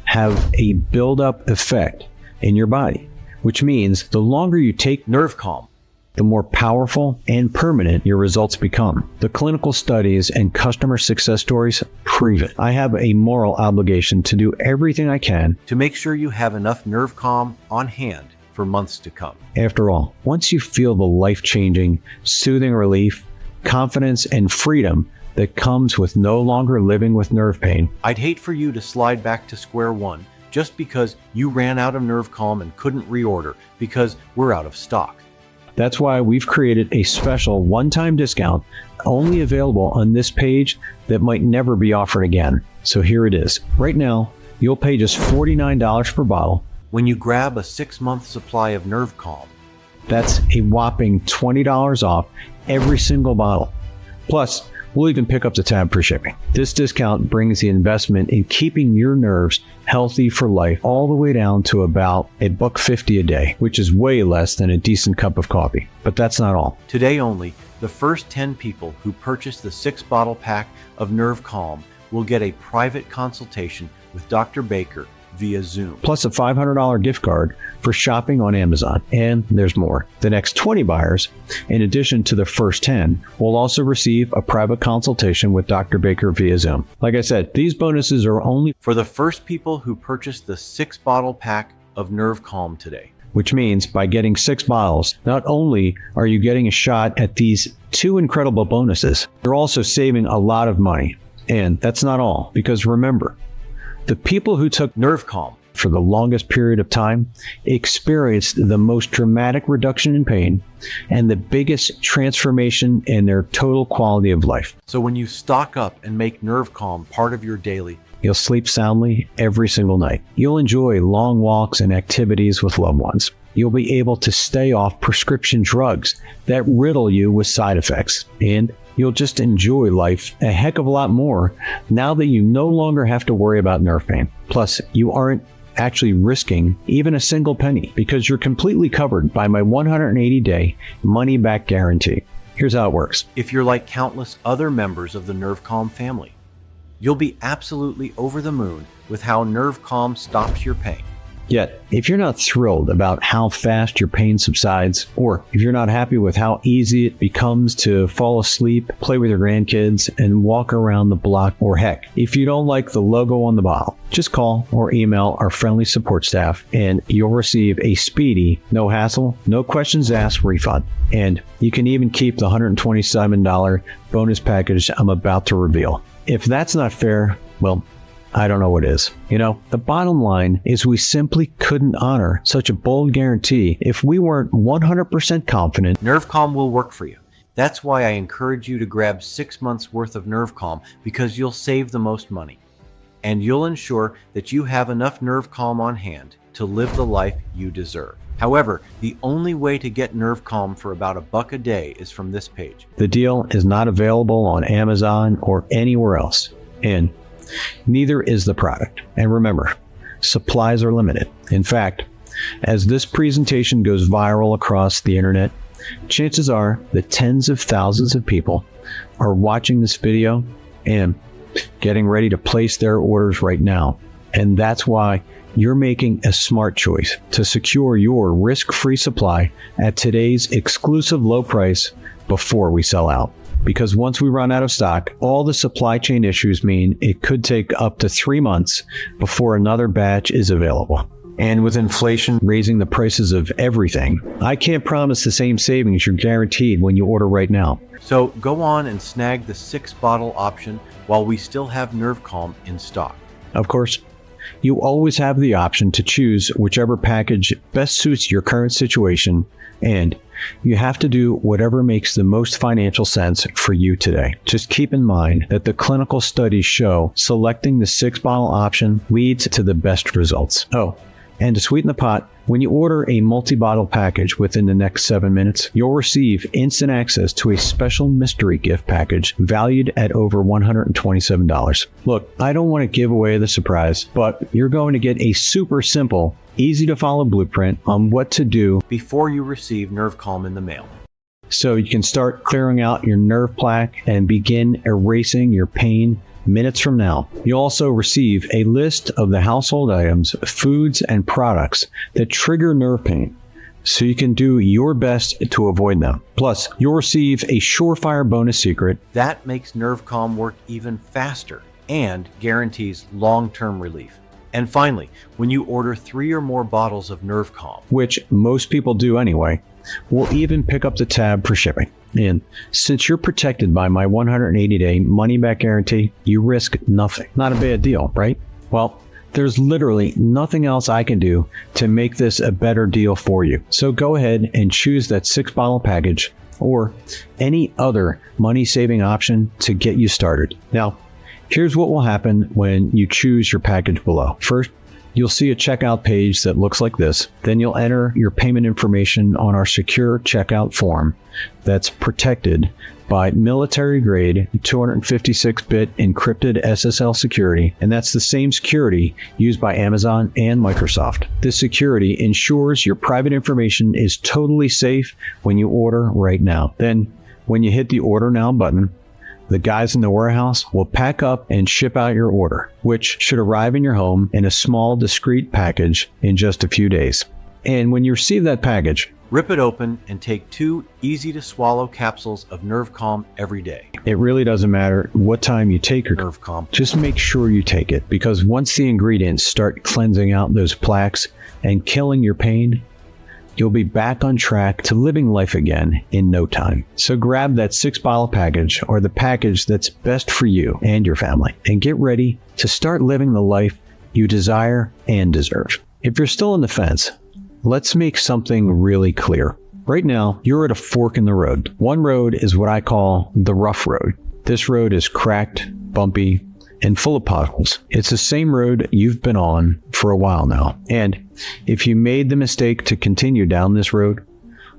have a build-up effect in your body, which means the longer you take Nerve Calm, the more powerful and permanent your results become. The clinical studies and customer success stories prove it. I have a moral obligation to do everything I can to make sure you have enough Nerve Calm on hand for months to come. After all, once you feel the life-changing, soothing relief, confidence, and freedom that comes with no longer living with nerve pain, I'd hate for you to slide back to square one just because you ran out of Nerve Calm and couldn't reorder because we're out of stock. That's why we've created a special one-time discount only available on this page that might never be offered again. So here it is. Right now, you'll pay just $49 per bottle. When you grab a 6-month supply of Nerve Calm, that's a whopping $20 off every single bottle. Plus, we'll even pick up the tab for shipping. This discount brings the investment in keeping your nerves healthy for life all the way down to about $1.50 a day, which is way less than a decent cup of coffee. But that's not all. Today only, the first 10 people who purchase the 6-bottle pack of Nerve Calm will get a private consultation with Dr. Baker via Zoom. Plus a $500 gift card for shopping on Amazon. And there's more. The next 20 buyers, in addition to the first 10, will also receive a private consultation with Dr. Baker via Zoom. Like I said, these bonuses are only for the first people who purchase the 6-bottle pack of Nerve Calm today. Which means by getting 6 bottles, not only are you getting a shot at these 2 incredible bonuses, you're also saving a lot of money. And that's not all, because remember, the people who took Nerve Calm for the longest period of time experienced the most dramatic reduction in pain and the biggest transformation in their total quality of life. So when you stock up and make Nerve Calm part of your daily, you'll sleep soundly every single night. You'll enjoy long walks and activities with loved ones. You'll be able to stay off prescription drugs that riddle you with side effects. And you'll just enjoy life a heck of a lot more now that you no longer have to worry about nerve pain. Plus, you aren't actually risking even a single penny because you're completely covered by my 180-day money-back guarantee. Here's how it works. If you're like countless other members of the Nerve Calm family, you'll be absolutely over the moon with how Nerve Calm stops your pain. Yet, if you're not thrilled about how fast your pain subsides, or if you're not happy with how easy it becomes to fall asleep, play with your grandkids, and walk around the block, or heck, if you don't like the logo on the bottle, just call or email our friendly support staff and you'll receive a speedy, no hassle, no questions asked refund. And you can even keep the $127 bonus package I'm about to reveal. If that's not fair, well, I don't know what is. You know, the bottom line is we simply couldn't honor such a bold guarantee if we weren't 100% confident Nerve Calm will work for you. That's why I encourage you to grab 6 months worth of Nerve Calm, because you'll save the most money. And you'll ensure that you have enough Nerve Calm on hand to live the life you deserve. However, the only way to get Nerve Calm for about $1 a day is from this page. The deal is not available on Amazon or anywhere else. And neither is the product. And remember, supplies are limited. In fact, as this presentation goes viral across the internet, chances are that tens of thousands of people are watching this video and getting ready to place their orders right now. And that's why you're making a smart choice to secure your risk-free supply at today's exclusive low price before we sell out. Because once we run out of stock, all the supply chain issues mean it could take up to 3 months before another batch is available. And with inflation raising the prices of everything, I can't promise the same savings you're guaranteed when you order right now. So go on and snag the 6-bottle option while we still have Nerve Calm in stock. Of course, you always have the option to choose whichever package best suits your current situation, and you have to do whatever makes the most financial sense for you today. Just keep in mind that the clinical studies show selecting the 6-bottle option leads to the best results. Oh, and to sweeten the pot, when you order a multi-bottle package within the next 7 minutes, you'll receive instant access to a special mystery gift package valued at over $127. Look, I don't want to give away the surprise, but you're going to get a super simple, easy to follow blueprint on what to do before you receive Nerve Calm in the mail. so you can start clearing out your nerve plaque and begin erasing your pain minutes from now. You'll also receive a list of the household items, foods, and products that trigger nerve pain, so you can do your best to avoid them. Plus, you'll receive a surefire bonus secret that makes Nerve Calm work even faster and guarantees long-term relief. And finally, when you order 3 or more bottles of Nerve Calm, which most people do anyway, we'll even pick up the tab for shipping. And since you're protected by my 180-day money-back guarantee, you risk nothing. Not a bad deal, right? Well, there's literally nothing else I can do to make this a better deal for you. So go ahead and choose that 6-bottle package or any other money-saving option to get you started. Now, here's what will happen when you choose your package below. First, you'll see a checkout page that looks like this. Then you'll enter your payment information on our secure checkout form that's protected by military-grade 256-bit encrypted SSL security, and that's the same security used by Amazon and Microsoft. This security ensures your private information is totally safe when you order right now. Then, when you hit the Order Now button, the guys in the warehouse will pack up and ship out your order, which should arrive in your home in a small, discreet package in just a few days. And when you receive that package, rip it open and take 2 easy-to-swallow capsules of Nerve Calm every day. it really doesn't matter what time you take your Nerve Calm. Just make sure you take it, because once the ingredients start cleansing out those plaques and killing your pain, you'll be back on track to living life again in no time. So grab that 6-bottle package or the package that's best for you and your family and get ready to start living the life you desire and deserve. If you're still on the fence, let's make something really clear. Right now, you're at a fork in the road. One road is what I call the rough road. This road is cracked, bumpy, and full of potholes. It's the same road you've been on for a while now. And if you made the mistake to continue down this road,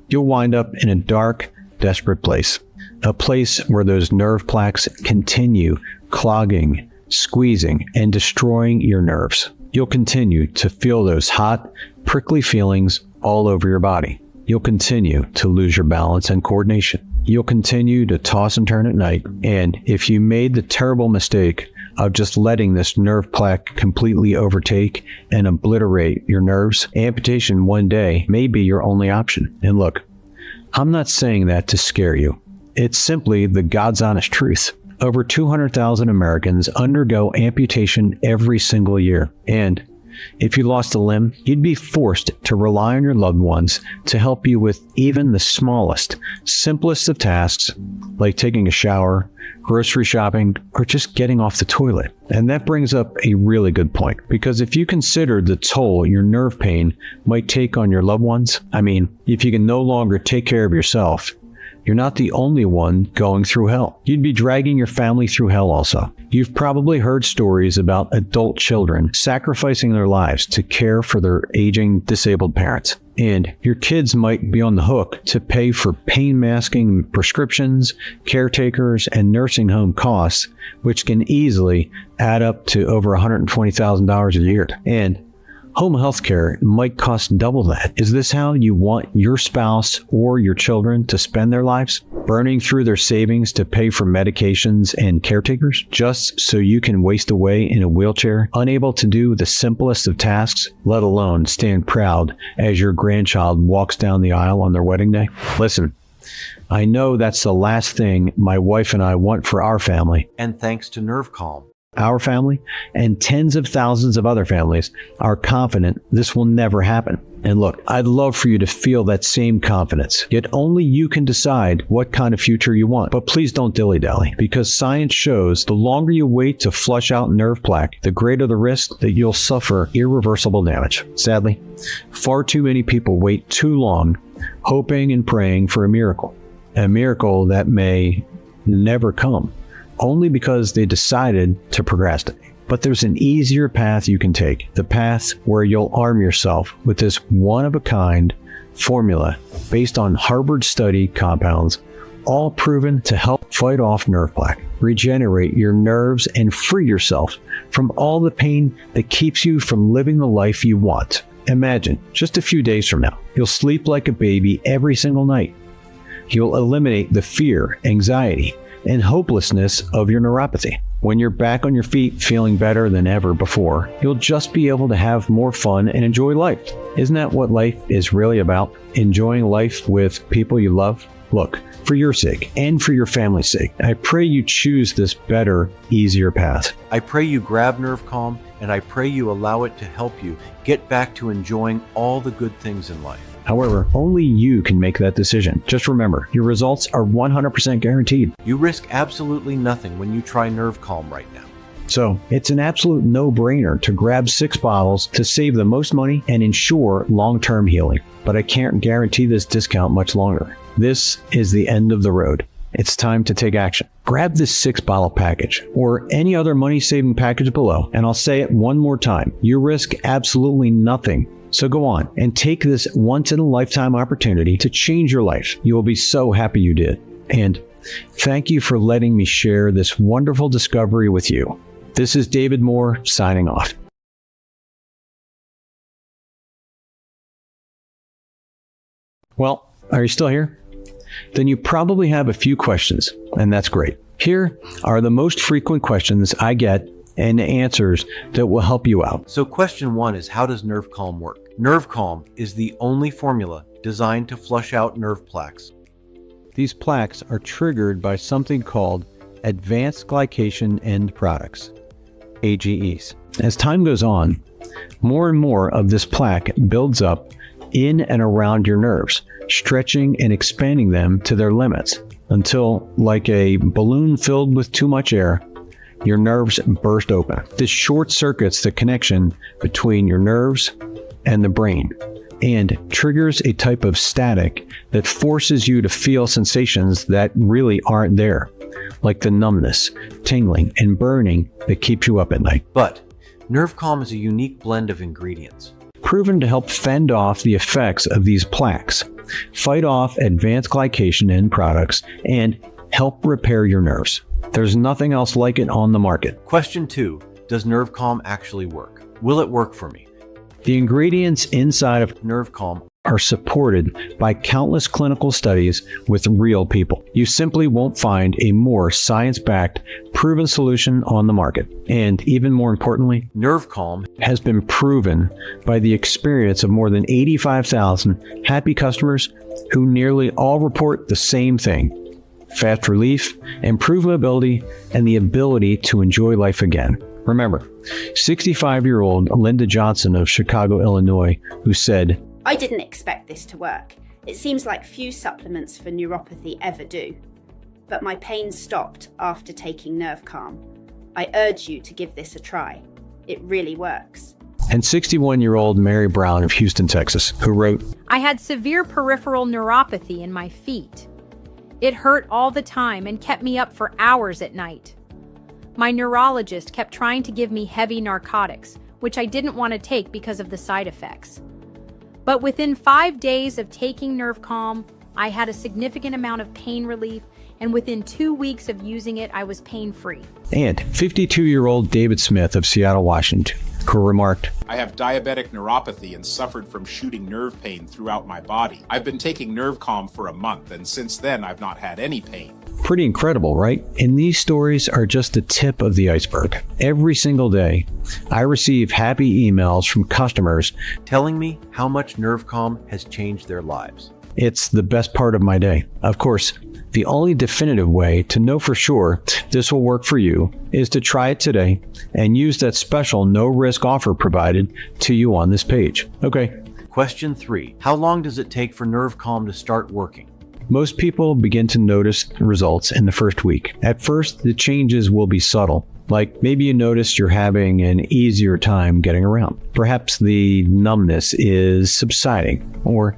you'll wind up in a dark, desperate place. A place where those nerve plaques continue clogging, squeezing, and destroying your nerves. You'll continue to feel those hot, prickly feelings all over your body. You'll continue to lose your balance and coordination. You'll continue to toss and turn at night. And if you made the terrible mistake of just letting this nerve plaque completely overtake and obliterate your nerves, amputation one day may be your only option. And look, I'm not saying that to scare you. It's simply the God's honest truth. Over 200,000 Americans undergo amputation every single year. And if you lost a limb, you'd be forced to rely on your loved ones to help you with even the smallest, simplest of tasks, like taking a shower, grocery shopping, or just getting off the toilet. And that brings up a really good point, because if you consider the toll your nerve pain might take on your loved ones, I mean, if you can no longer take care of yourself, you're not the only one going through hell. You'd be dragging your family through hell also. You've probably heard stories about adult children sacrificing their lives to care for their aging, disabled parents. And your kids might be on the hook to pay for pain masking prescriptions, caretakers, and nursing home costs, which can easily add up to over $120,000 a year. And home health care might cost double that. Is this how you want your spouse or your children to spend their lives? Burning through their savings to pay for medications and caretakers, just so you can waste away in a wheelchair, unable to do the simplest of tasks, let alone stand proud as your grandchild walks down the aisle on their wedding day? Listen, I know that's the last thing my wife and I want for our family. And thanks to Nerve Calm, Our family and tens of thousands of other families are confident this will never happen. And look, I'd love for you to feel that same confidence. Yet only you can decide what kind of future you want. But please don't dilly-dally, because science shows the longer you wait to flush out nerve plaque, the greater the risk that you'll suffer irreversible damage. Sadly, far too many people wait too long, hoping and praying for a miracle that may never come, only because they decided to procrastinate. But there's an easier path you can take, the path where you'll arm yourself with this one-of-a-kind formula based on Harvard-studied compounds, all proven to help fight off nerve plaque, regenerate your nerves, and free yourself from all the pain that keeps you from living the life you want. Imagine, just a few days from now, you'll sleep like a baby every single night. You'll eliminate the fear, anxiety, and hopelessness of your neuropathy. When you're back on your feet feeling better than ever before, you'll just be able to have more fun and enjoy life. Isn't that what life is really about? Enjoying life with people you love? Look, for your sake and for your family's sake, I pray you choose this better, easier path. I pray you grab Nerve Calm, and I pray you allow it to help you get back to enjoying all the good things in life. However, only you can make that decision. Just remember, your results are 100% guaranteed. You risk absolutely nothing when you try Nerve Calm right now. So, it's an absolute no-brainer to grab 6 bottles to save the most money and ensure long-term healing. But I can't guarantee this discount much longer. This is the end of the road. It's time to take action. Grab this 6-bottle package or any other money-saving package below, and I'll say it one more time. You risk absolutely nothing. So go on and take this once-in-a-lifetime opportunity to change your life. You will be so happy you did. And thank you for letting me share this wonderful discovery with you. This is David Moore signing off. Well, are you still here? Then you probably have a few questions, and that's great. Here are the most frequent questions I get and the answers that will help you out. So question 1 is, how does Nerve Calm work? Nerve Calm is the only formula designed to flush out nerve plaques. These plaques are triggered by something called advanced glycation end products, AGEs. As time goes on, more and more of this plaque builds up in and around your nerves, stretching and expanding them to their limits until, like a balloon filled with too much air, your nerves burst open. This short circuits the connection between your nerves and the brain and triggers a type of static that forces you to feel sensations that really aren't there, like the numbness, tingling, and burning that keeps you up at night. But Nerve Calm is a unique blend of ingredients proven to help fend off the effects of these plaques, fight off advanced glycation end products, and help repair your nerves. There's nothing else like it on the market. Question 2, does Nerve Calm actually work? Will it work for me? The ingredients inside of Nerve Calm are supported by countless clinical studies with real people. You simply won't find a more science-backed, proven solution on the market. And even more importantly, Nerve Calm has been proven by the experience of more than 85,000 happy customers who nearly all report the same thing: fast relief, improved mobility, and the ability to enjoy life again. Remember, 65-year-old Linda Johnson of Chicago, Illinois, who said, I didn't expect this to work. It seems like few supplements for neuropathy ever do. But my pain stopped after taking Nerve Calm. I urge you to give this a try. It really works. And 61-year-old Mary Brown of Houston, Texas, who wrote, I had severe peripheral neuropathy in my feet. It hurt all the time and kept me up for hours at night. My neurologist kept trying to give me heavy narcotics, which I didn't want to take because of the side effects. But within 5 days of taking Nerve Calm, I had a significant amount of pain relief, and within 2 weeks of using it, I was pain-free. And 52-year-old David Smith of Seattle, Washington, who remarked, I have diabetic neuropathy and suffered from shooting nerve pain throughout my body. I've been taking Nerve Calm for a month, and since then I've not had any pain. Pretty incredible, right? And these stories are just the tip of the iceberg. Every single day, I receive happy emails from customers telling me how much Nerve Calm has changed their lives. It's the best part of my day. Of course, The only definitive way to know for sure this will work for you is to try it today and use that special no-risk offer provided to you on this page. Okay. Question 3. How long does it take for Nerve Calm to start working? Most people begin to notice results in the first week. At first, the changes will be subtle. Like maybe you notice you're having an easier time getting around. Perhaps the numbness is subsiding, or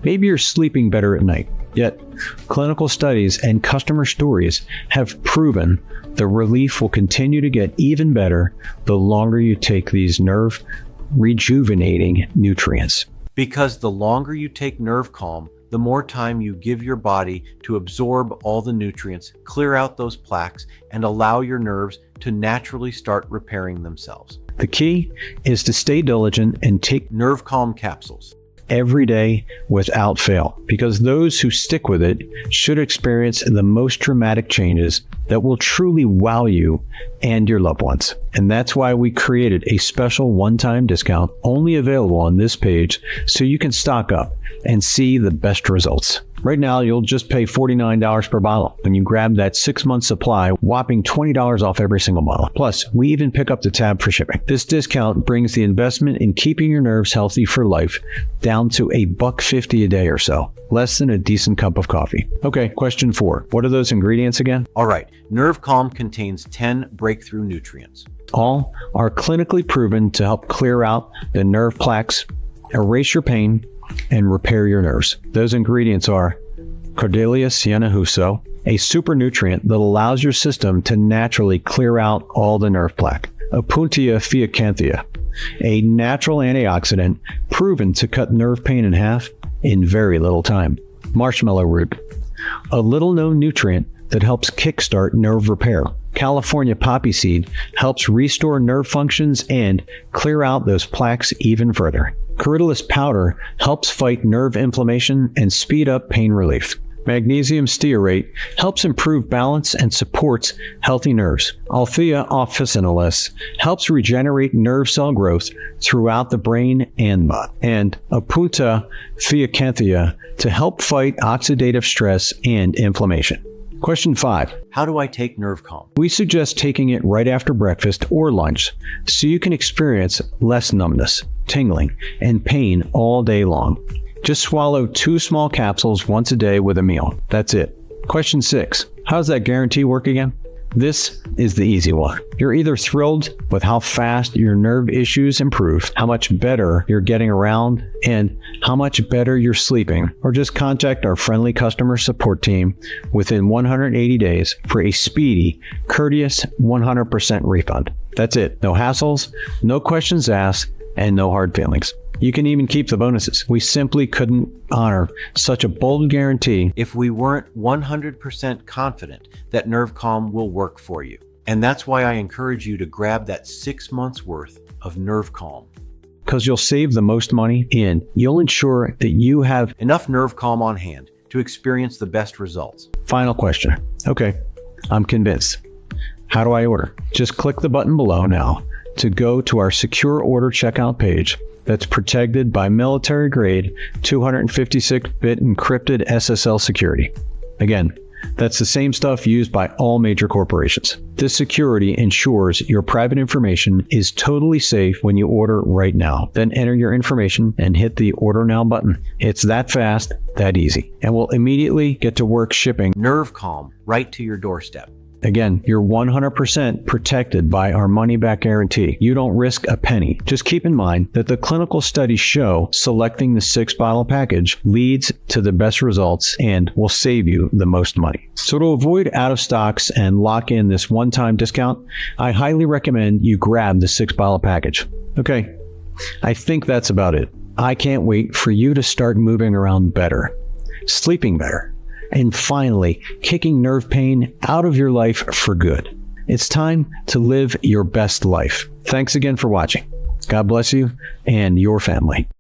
maybe you're sleeping better at night. Yet, clinical studies and customer stories have proven the relief will continue to get even better the longer you take these nerve rejuvenating nutrients. Because the longer you take Nerve Calm, the more time you give your body to absorb all the nutrients, clear out those plaques, and allow your nerves to naturally start repairing themselves. The key is to stay diligent and take Nerve Calm capsules every day without fail, because those who stick with it should experience the most dramatic changes that will truly wow you and your loved ones. And that's why we created a special one-time discount only available on this page so you can stock up and see the best results. Right now, you'll just pay $49 per bottle when you grab that 6-month supply, whopping $20 off every single bottle. Plus, we even pick up the tab for shipping. This discount brings the investment in keeping your nerves healthy for life down to $1.50 a day or so, less than a decent cup of coffee. Okay, question 4. What are those ingredients again? All right, Nerve Calm contains 10 breakthrough nutrients. All are clinically proven to help clear out the nerve plaques, erase your pain, and repair your nerves. Those ingredients are Cordelia Cyanehuso, a super nutrient that allows your system to naturally clear out all the nerve plaque. Opuntia fiacanthia, a natural antioxidant proven to cut nerve pain in half in very little time. Marshmallow root, a little-known nutrient that helps kickstart nerve repair. California poppy seed helps restore nerve functions and clear out those plaques even further. Corydalus powder helps fight nerve inflammation and speed up pain relief. Magnesium stearate helps improve balance and supports healthy nerves. Althea officinalis helps regenerate nerve cell growth throughout the brain and body. And Opuntia fiacanthia to help fight oxidative stress and inflammation. Question 5. How do I take Nerve Calm? We suggest taking it right after breakfast or lunch so you can experience less numbness, tingling, and pain all day long. Just swallow 2 small capsules once a day with a meal. That's it. Question 6. How does that guarantee work again? This is the easy one. You're either thrilled with how fast your nerve issues improve, how much better you're getting around, and how much better you're sleeping, or just contact our friendly customer support team within 180 days for a speedy, courteous 100% refund. That's it. No hassles, no questions asked, and no hard feelings. You can even keep the bonuses. We simply couldn't honor such a bold guarantee if we weren't 100% confident that Nerve Calm will work for you. And that's why I encourage you to grab that 6 months worth of Nerve Calm. Because you'll save the most money and you'll ensure that you have enough Nerve Calm on hand to experience the best results. Final question. Okay, I'm convinced. How do I order? Just click the button below now to go to our secure order checkout page that's protected by military-grade 256-bit encrypted SSL security. Again, that's the same stuff used by all major corporations. This security ensures your private information is totally safe when you order right now. Then enter your information and hit the Order Now button. It's that fast, that easy, and we'll immediately get to work shipping Nerve Calm right to your doorstep. Again, you're 100% protected by our money-back guarantee. You don't risk a penny. Just keep in mind that the clinical studies show selecting the 6-bottle package leads to the best results and will save you the most money. So to avoid out of stocks and lock in this one-time discount, I highly recommend you grab the 6-bottle package. Okay, I think that's about it. I can't wait for you to start moving around better, sleeping better, and finally, kicking nerve pain out of your life for good. It's time to live your best life. Thanks again for watching. God bless you and your family.